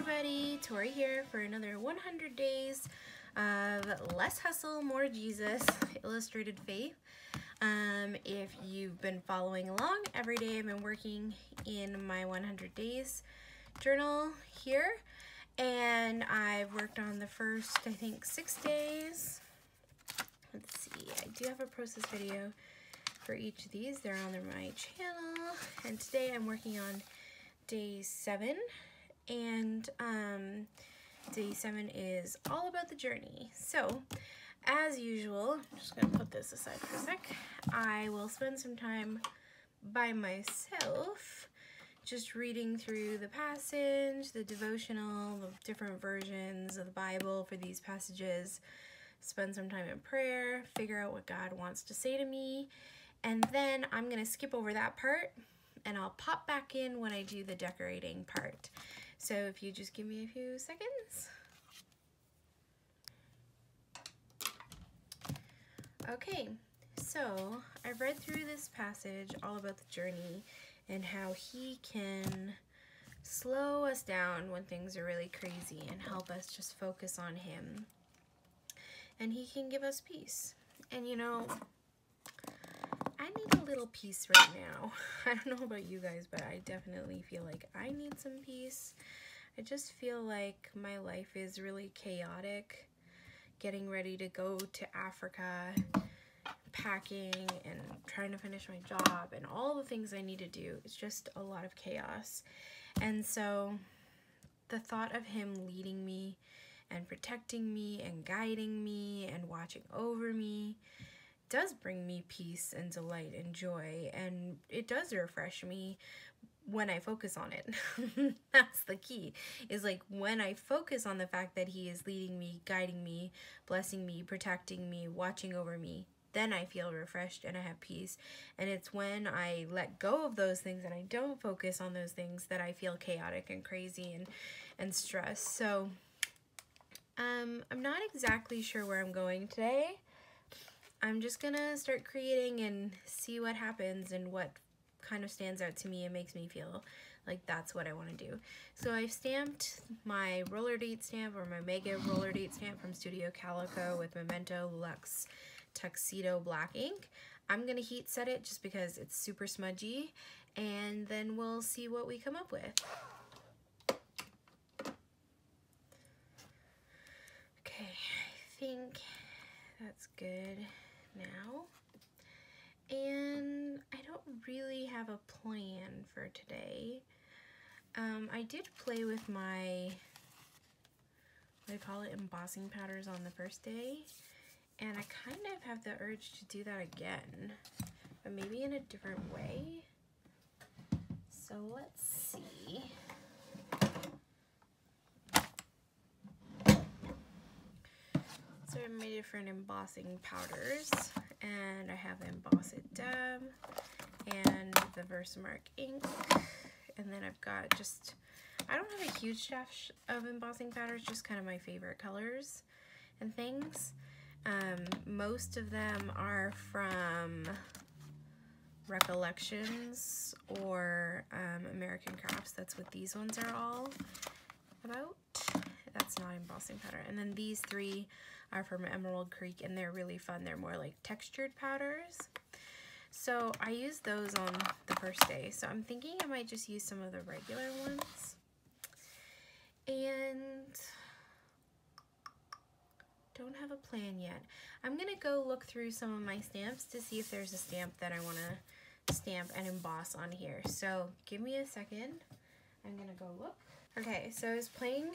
everybody, Tori here for another 100 days of less hustle, more Jesus, illustrated faith. If you've been following along, every day I've been working in my 100 days journal here, and I've worked on the first, I think, 6 days. Let's see, I do have a process video for each of these. They're on my channel, and today I'm working on day 7, and day 7 is all about the journey. So as usual, I'm just gonna put this aside for a sec. I will spend some time by myself just reading through the passage, the devotional, the different versions of the Bible for these passages, spend some time in prayer, figure out what God wants to say to me, and then I'm gonna skip over that part and I'll pop back in when I do the decorating part. So if you just give me a few seconds. Okay, so I've read through this passage all about the journey and how he can slow us down when things are really crazy and help us just focus on him. And he can give us peace. And you know, I need a little peace right now. I don't know about you guys, but I definitely feel like I need some peace. I just feel like my life is really chaotic. Getting ready to go to Africa, packing and trying to finish my job and all the things I need to do. It's just a lot of chaos. And so the thought of him leading me and protecting me and guiding me and watching over me does bring me peace and delight and joy, and it does refresh me when I focus on it. That's the key, is like when I focus on the fact that he is leading me, guiding me, blessing me, protecting me, watching over me, then I feel refreshed and I have peace. And it's when I let go of those things and I don't focus on those things that I feel chaotic and crazy and stressed. So I'm not exactly sure where I'm going today. I'm just gonna start creating and see what happens and what kind of stands out to me and makes me feel like that's what I want to do. So I've stamped my roller date stamp, or my mega roller date stamp, from Studio Calico with Memento Luxe Tuxedo Black ink. I'm gonna heat set it just because it's super smudgy, and then we'll see what we come up with. Okay, I think that's good now. And I don't really have a plan for today. I did play with my, what I call it, embossing powders on the first day, and I kind of have the urge to do that again, but maybe in a different way. So let's see. So I have my different embossing powders, and I have the Emboss It Dab and the Versamark ink, and then I've got just, I don't have a huge stash of embossing powders, just kind of my favorite colors and things. Most of them are from Recollections or American Crafts. That's what these ones are all about. That's not embossing powder. And then these 3 are from Emerald Creek, and they're really fun. They're more like textured powders. So I used those on the first day. So I'm thinking I might just use some of the regular ones. And don't have a plan yet. I'm gonna go look through some of my stamps to see if there's a stamp that I wanna stamp and emboss on here. So give me a second. I'm gonna go look. Okay, so I was playing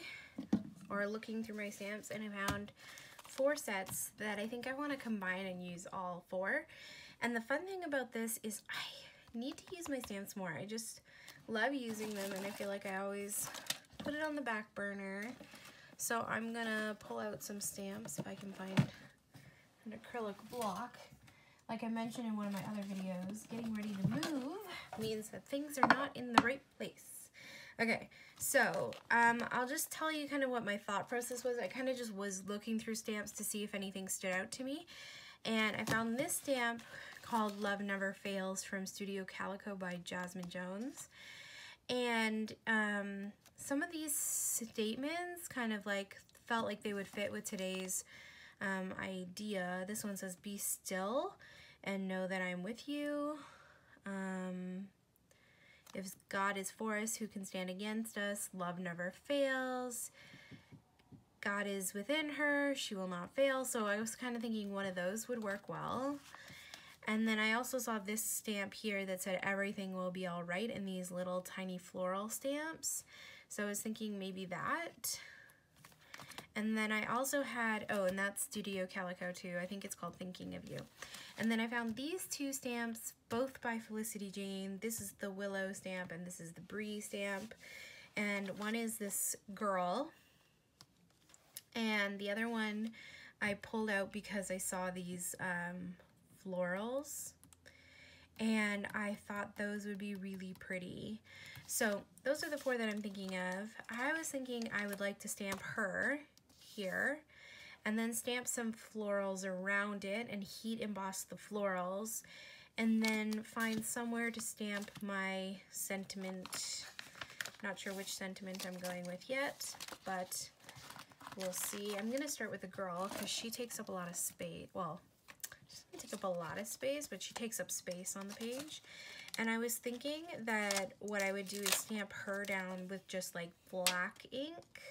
or looking through my stamps, and I found 4 sets that I think I want to combine and use all 4. And the fun thing about this is I need to use my stamps more. I just love using them, and I feel like I always put it on the back burner. So I'm gonna pull out some stamps if I can find an acrylic block. Like I mentioned in one of my other videos, getting ready to move means that things are not in the right place. Okay, so I'll just tell you kind of what my thought process was. I kind of just was looking through stamps to see if anything stood out to me. And I found this stamp called Love Never Fails from Studio Calico by Jasmine Jones. And some of these statements kind of like felt like they would fit with today's idea. This one says, be still and know that I'm with you. If God is for us, who can stand against us? Love never fails. God is within her, she will not fail. So I was kind of thinking one of those would work well. And then I also saw this stamp here that said everything will be all right, in these little tiny floral stamps. So I was thinking maybe that. And then I also had, oh, and that's Studio Calico too. I think it's called Thinking of You. And then I found these two stamps, both by Felicity Jane. This is the Willow stamp and this is the Brie stamp. And one is this girl. And the other one I pulled out because I saw these florals. And I thought those would be really pretty. So those are the four that I'm thinking of. I was thinking I would like to stamp her here and then stamp some florals around it and heat emboss the florals, and then find somewhere to stamp my sentiment. Not sure which sentiment I'm going with yet, but we'll see. I'm gonna start with the girl because she takes up a lot of space. Well, she doesn't take up a lot of space, but she takes up space on the page. And I was thinking that what I would do is stamp her down with just like black ink,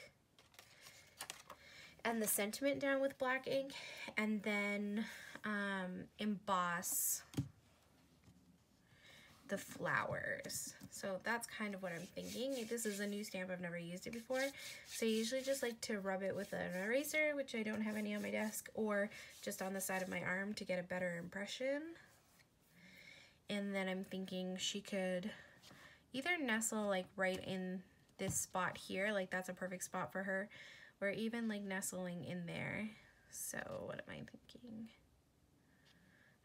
and the sentiment down with black ink, and then emboss the flowers. So that's kind of what I'm thinking. This is a new stamp, I've never used it before. So I usually just like to rub it with an eraser, which I don't have any on my desk, or just on the side of my arm to get a better impression. And then I'm thinking she could either nestle like right in this spot here, like that's a perfect spot for her, or even like nestling in there. So what am I thinking?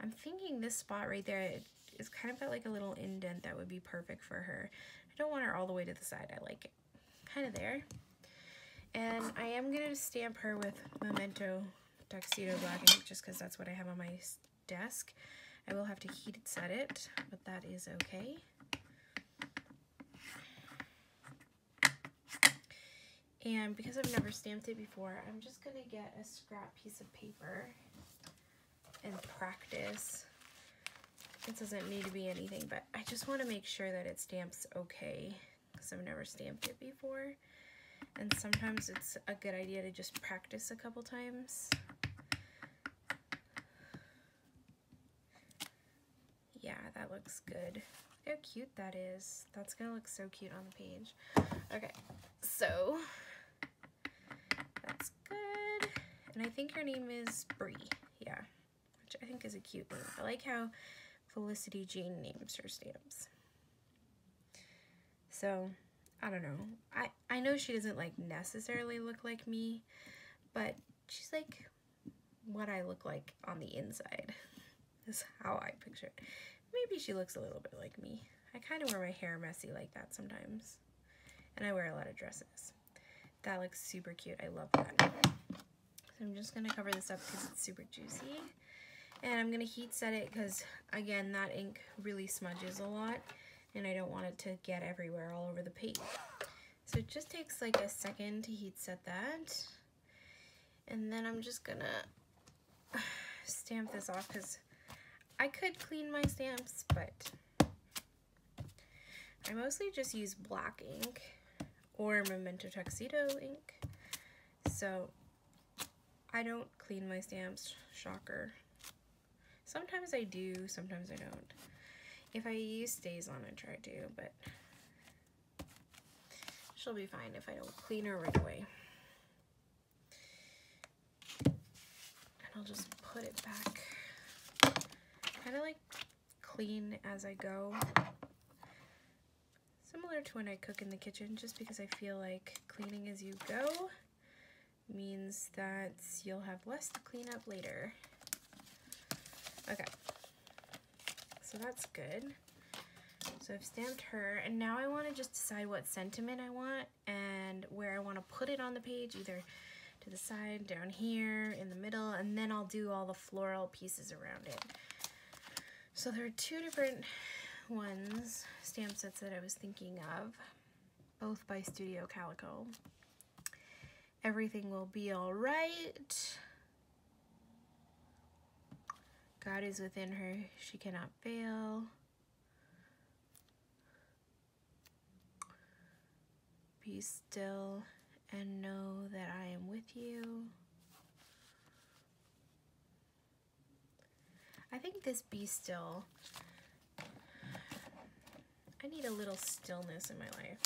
I'm thinking this spot right there is kind of got like a little indent that would be perfect for her. I don't want her all the way to the side. I like it kind of there. And I am going to stamp her with Memento Tuxedo Black ink just because that's what I have on my desk. I will have to heat set it, but that is okay. And because I've never stamped it before, I'm just going to get a scrap piece of paper and practice. It doesn't need to be anything, but I just want to make sure that it stamps okay because I've never stamped it before. And sometimes it's a good idea to just practice a couple times. Yeah, that looks good. Look how cute that is. That's gonna look so cute on the page. Okay, so that's good. And I think her name is Brie, yeah, which I think is a cute name. I like how Felicity Jane names her stamps. So, I don't know. I know she doesn't like necessarily look like me, but she's like what I look like on the inside. Is how I picture it. Maybe she looks a little bit like me. I kind of wear my hair messy like that sometimes. And I wear a lot of dresses. That looks super cute. I love that. So I'm just going to cover this up because it's super juicy. And I'm going to heat set it because, again, that ink really smudges a lot. And I don't want it to get everywhere all over the page. So it just takes like a second to heat set that. And then I'm just going to stamp this off because I could clean my stamps, but I mostly just use black ink or Memento Tuxedo ink. So I don't clean my stamps, shocker. Sometimes I do, sometimes I don't. If I use StazOn, I try to, but she'll be fine if I don't clean her right away. And I'll just put it back. Kind of like clean as I go. Similar to when I cook in the kitchen, just because I feel like cleaning as you go means that you'll have less to clean up later. Okay, so that's good. So I've stamped her, and now I want to just decide what sentiment I want and where I want to put it on the page, either to the side, down here, in the middle, and then I'll do all the floral pieces around it. So there are two different stamp sets that I was thinking of, both by Studio Calico. Everything will be all right. God is within her, she cannot fail. Be still and know that I am with you. I think this be still, I need a little stillness in my life.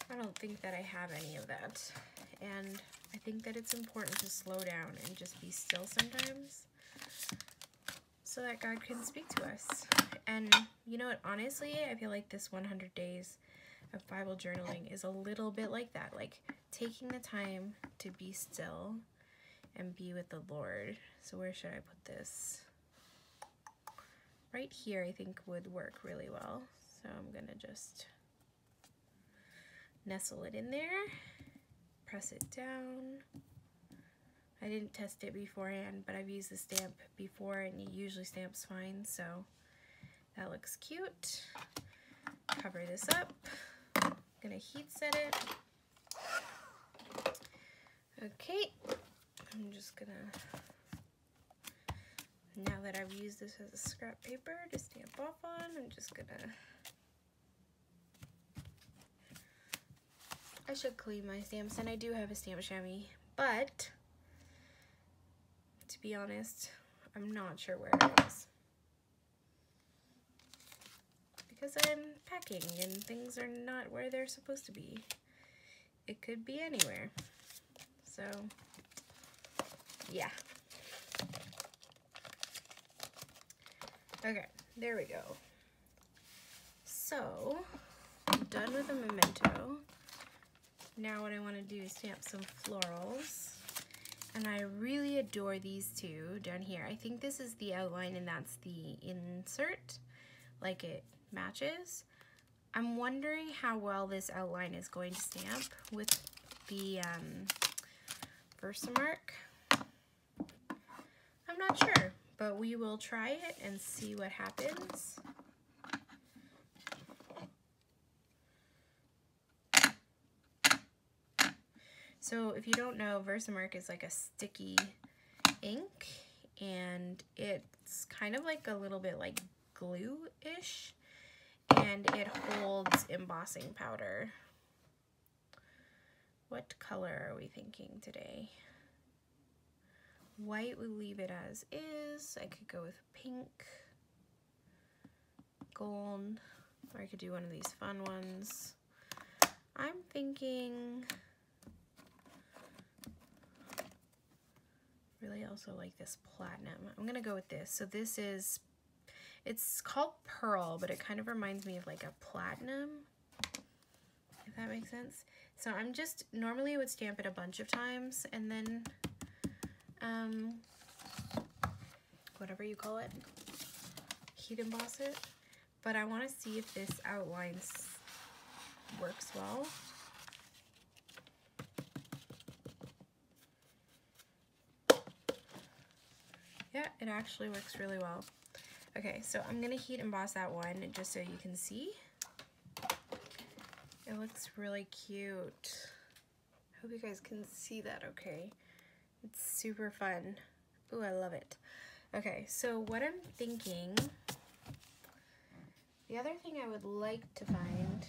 I don't think that I have any of that. And I think that it's important to slow down and just be still sometimes so that God can speak to us. And you know what, honestly, I feel like this 100 days of Bible journaling is a little bit like that, like taking the time to be still and be with the Lord. So where should I put this? Right here I think would work really well. So I'm gonna just nestle it in there, press it down. I didn't test it beforehand, but I've used the stamp before and it usually stamps fine, so that looks cute. Cover this up. I'm gonna heat set it. Okay, I'm just gonna, now that I've used this as a scrap paper to stamp off on, I'm just gonna, I should clean my stamps, and I do have a stamp chamois, but to be honest, I'm not sure where it is. Because I'm packing and things are not where they're supposed to be. It could be anywhere. So, yeah. Okay, there we go. So, I'm done with the memento. Now what I want to do is stamp some florals. And I really adore these two down here. I think this is the outline and that's the insert. Like it matches. I'm wondering how well this outline is going to stamp with the Versamark. I'm not sure, but we will try it and see what happens. So if you don't know, Versamark is like a sticky ink, and it's kind of like a little bit like glue-ish, and it holds embossing powder. What color are we thinking today? White, we'll leave it as is. I could go with pink, gold, or I could do one of these fun ones. I'm thinking, really also like this platinum. I'm gonna go with this. So this is, it's called Pearl, but it kind of reminds me of like a platinum, if that makes sense. So I'm just, normally I would stamp it a bunch of times and then, whatever you call it, heat emboss it. But I want to see if this outline works well. Yeah, it actually works really well. Okay, so I'm gonna heat emboss that one just so you can see. It looks really cute. Hope you guys can see that okay. It's super fun. Ooh, I love it. Okay, so what I'm thinking, the other thing I would like to find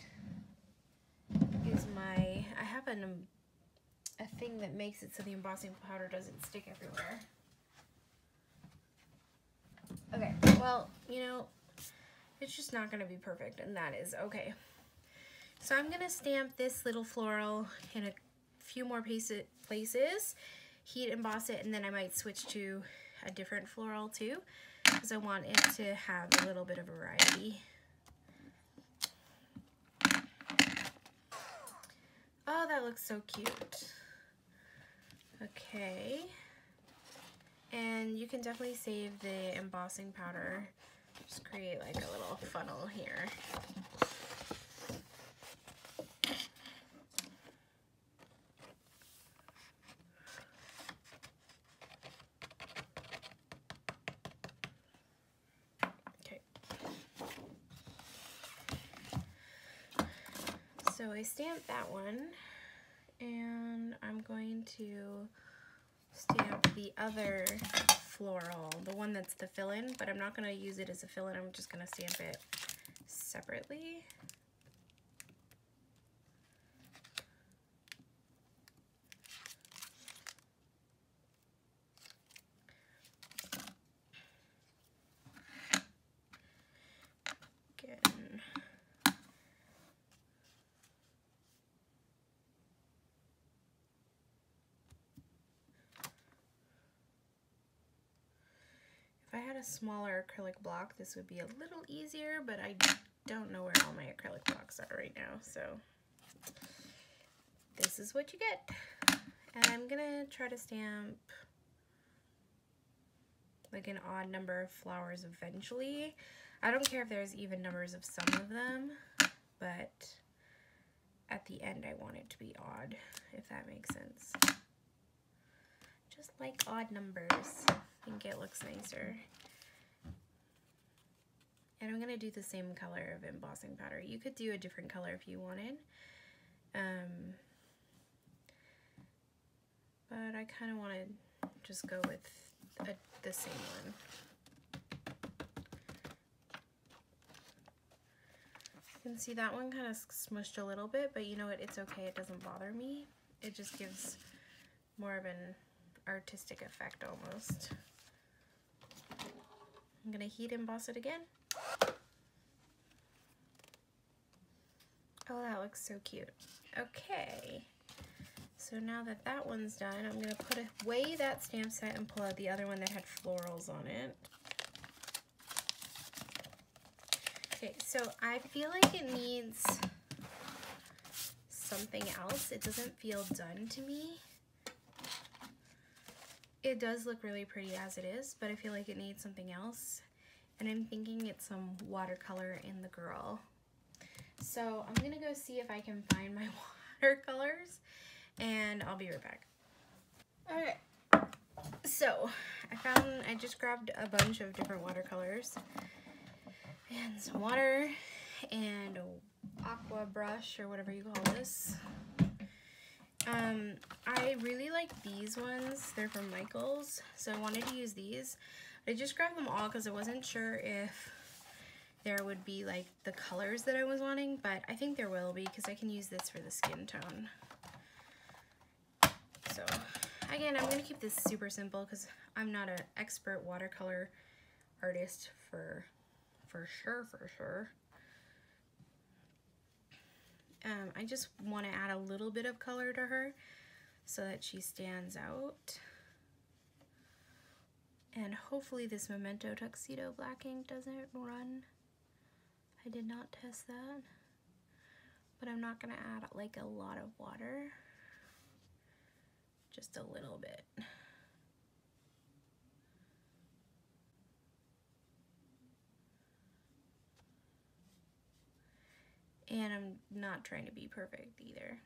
is I have a thing that makes it so the embossing powder doesn't stick everywhere. Okay, well, you know, it's just not gonna be perfect, and that is okay. So I'm gonna stamp this little floral in a few more places, heat emboss it, and then I might switch to a different floral too, because I want it to have a little bit of variety. Oh, that looks so cute. Okay. And you can definitely save the embossing powder. Just create like a little funnel here. Okay. So So I stamped that one, and I'm going to stamp the other floral, the one that's the fill-in, but I'm not going to use it as a fill-in. I'm just going to stamp it separately. Again. If I had a smaller acrylic block, this would be a little easier, but I don't know where all my acrylic blocks are right now, so this is what you get. And I'm gonna try to stamp like an odd number of flowers eventually. I don't care if there's even numbers of some of them, but at the end I want it to be odd, if that makes sense. Just like odd numbers. I think it looks nicer. And I'm gonna do the same color of embossing powder. You could do a different color if you wanted. But I kind of want to just go with the same one. You can see that one kind of smushed a little bit, but you know what, it's okay, it doesn't bother me. It just gives more of an artistic effect almost. I'm gonna heat emboss it again. Oh, that looks so cute. Okay, so now that that one's done, I'm gonna put away that stamp set and pull out the other one that had florals on it. Okay, so I feel like it needs something else. It doesn't feel done to me. It does look really pretty as it is, but I feel like it needs something else. And I'm thinking it's some watercolor in the girl. So I'm gonna go see if I can find my watercolors, and I'll be right back. Okay, so I just grabbed a bunch of different watercolors and some water and an aqua brush or whatever you call this. I really like these ones. They're from Michaels, so I wanted to use these. I just grabbed them all because I wasn't sure if there would be like the colors that I was wanting, but I think there will be because I can use this for the skin tone. So again, I'm going to keep this super simple because I'm not an expert watercolor artist for sure. I just want to add a little bit of color to her so that she stands out. And hopefully this Memento Tuxedo black ink doesn't run. I did not test that, but I'm not going to add like a lot of water, just a little bit. And I'm not trying to be perfect either.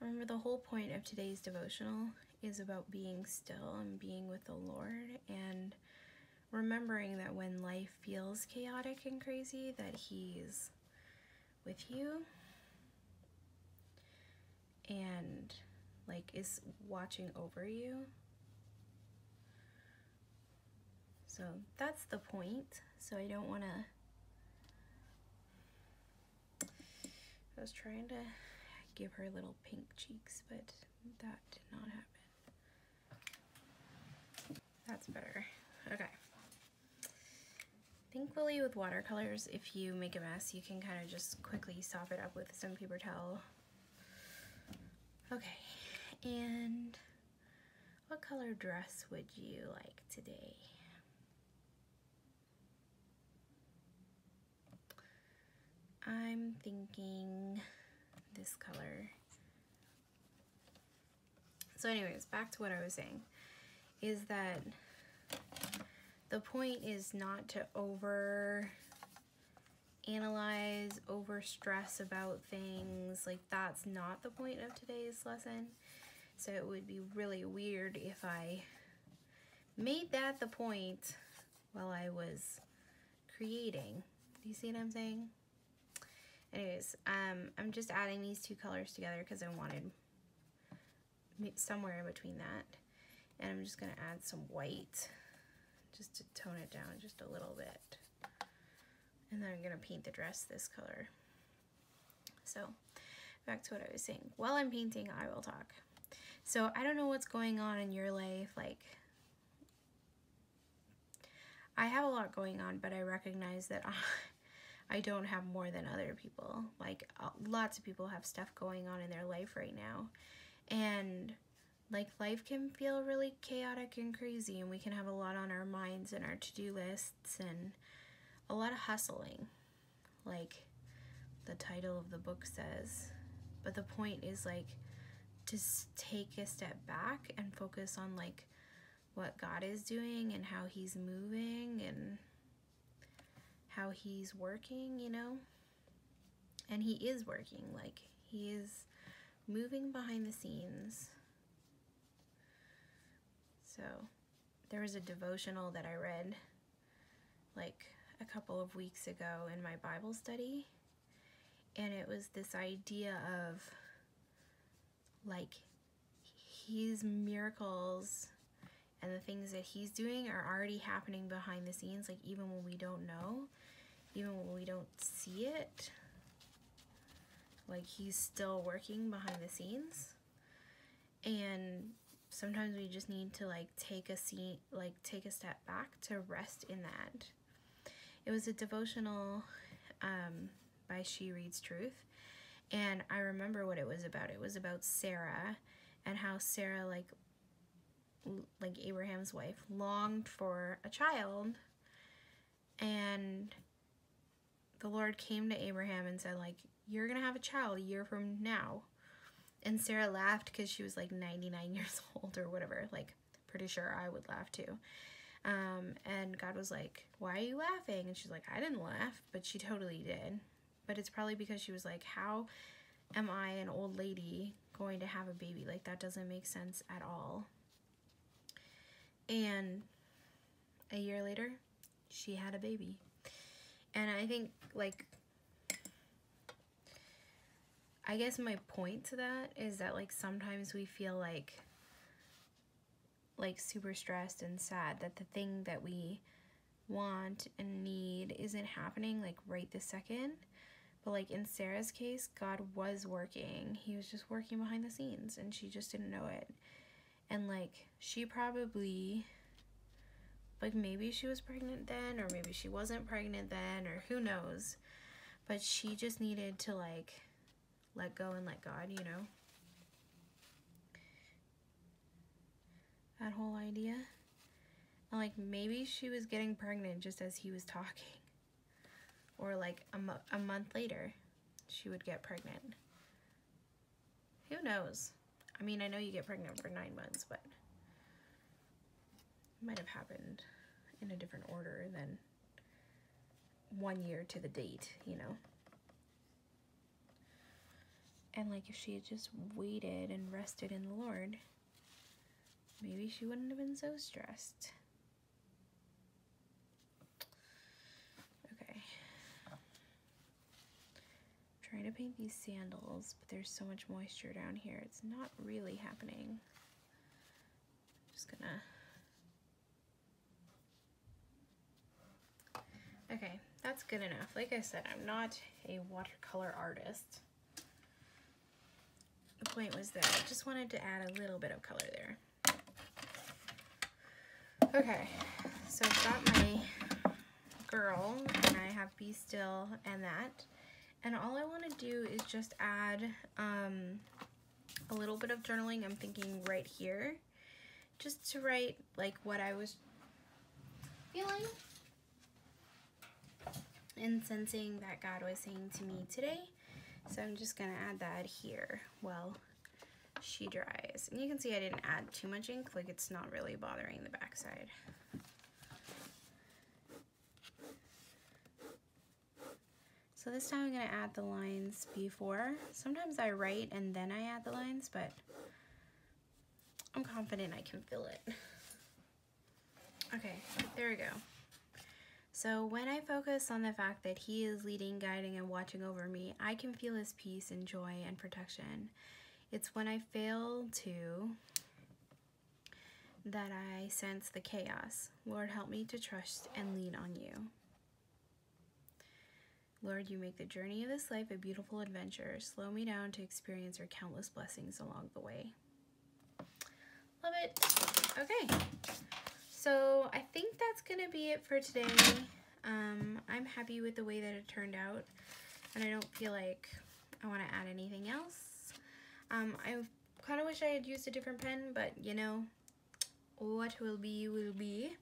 Remember, the whole point of today's devotional is about being still and being with the Lord, and remembering that when life feels chaotic and crazy, that He's with you and like is watching over you. So that's the point. So I don't want to... I was trying to give her little pink cheeks, but that did not happen. That's better. Okay. Thankfully with watercolors, if you make a mess, you can kind of just quickly sop it up with some paper towel. Okay, and what color dress would you like today? I'm thinking this color. So anyways, back to what I was saying, is that the point is not to over analyze, over stress about things. Like, that's not the point of today's lesson. So it would be really weird if I made that the point while I was creating. Do you see what I'm saying? Anyways, I'm just adding these two colors together because I wanted somewhere in between that. And I'm just going to add some white just to tone it down just a little bit. And then I'm going to paint the dress this color. So, back to what I was saying. While I'm painting, I will talk. So, I don't know what's going on in your life. Like, I have a lot going on, but I recognize that I don't have more than other people. Like, lots of people have stuff going on in their life right now. And, like, life can feel really chaotic and crazy, and we can have a lot on our minds and our to-do lists and a lot of hustling, like the title of the book says. But the point is, like, to take a step back and focus on, like, what God is doing and how he's moving and how he's working, you know? And he is working, like, he is moving behind the scenes. So, there was a devotional that I read, like, a couple of weeks ago in my Bible study, and it was this idea of, like, his miracles and the things that he's doing are already happening behind the scenes, like, even when we don't know, even when we don't see it, like, he's still working behind the scenes. And sometimes we just need to, like, take a step back to rest in that. It was a devotional by She Reads Truth, and I remember what it was about. It was about Sarah and how Sarah, like Abraham's wife, longed for a child, and the Lord came to Abraham and said, like, you're gonna have a child a year from now. And Sarah laughed because she was like 99 years old or whatever. Like, pretty sure I would laugh too. And God was like, why are you laughing? And she's like, I didn't laugh, but she totally did. But it's probably because she was like, how am I, an old lady, going to have a baby? Like, that doesn't make sense at all. And a year later, she had a baby. And I think, like, I guess my point to that is that, like, sometimes we feel like super stressed and sad that the thing that we want and need isn't happening, like, right this second. But, like, in Sarah's case, God was working. He was just working behind the scenes, and she just didn't know it. And, like, she probably, like, maybe she was pregnant then, or maybe she wasn't pregnant then, or who knows. But she just needed to, like, let go and let God, you know? That whole idea. And, like, maybe she was getting pregnant just as he was talking. Or, like, a month later, she would get pregnant. Who knows? I mean, I know you get pregnant for 9 months, but it might have happened in a different order than 1 year to the date, you know? And, like, if she had just waited and rested in the Lord, maybe she wouldn't have been so stressed. Okay. I'm trying to paint these sandals, but there's so much moisture down here. It's not really happening. I'm just gonna... Okay, that's good enough. Like I said, I'm not a watercolor artist. The point was that I just wanted to add a little bit of color there. Okay, so I've got my girl, and I have Be Still and that. And all I want to do is just add a little bit of journaling. I'm thinking right here, just to write, like, what I was feeling and sensing that God was saying to me today. So I'm just going to add that here while she dries. And you can see I didn't add too much ink, like, it's not really bothering the backside. So this time I'm going to add the lines before. Sometimes I write and then I add the lines, but I'm confident I can fill it. Okay, there we go. So when I focus on the fact that He is leading, guiding, and watching over me, I can feel His peace and joy and protection. It's when I fail to that I sense the chaos. Lord, help me to trust and lean on you. Lord, you make the journey of this life a beautiful adventure. Slow me down to experience your countless blessings along the way. Love it. Okay. So I think that's going to be it for today. I'm happy with the way that it turned out, and I don't feel like I want to add anything else. I kind of wish I had used a different pen, but you know, what will be will be.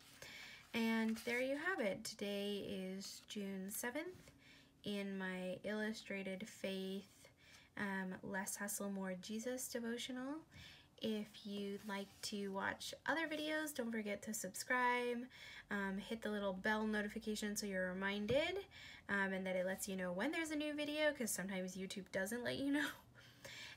And there you have it. Today is June 7th in my Illustrated Faith Less Hustle, More Jesus devotional. If you'd like to watch other videos, don't forget to subscribe, hit the little bell notification so you're reminded, and that it lets you know when there's a new video, because sometimes YouTube doesn't let you know.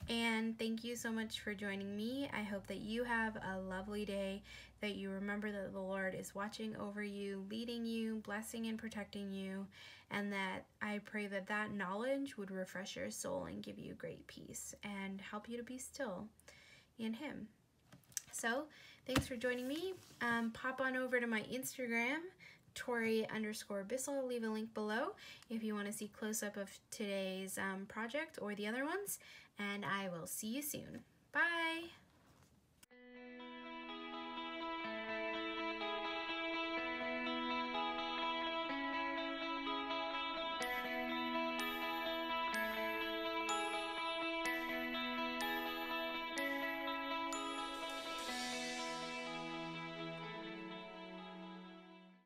And thank you so much for joining me. I hope that you have a lovely day, that you remember that the Lord is watching over you, leading you, blessing and protecting you, and that I pray that that knowledge would refresh your soul and give you great peace and help you to be still in Him. So thanks for joining me. Pop on over to my Instagram, Tori_Bissell. Leave a link below if you want to see close-up of today's project or the other ones, and I will see you soon. Bye!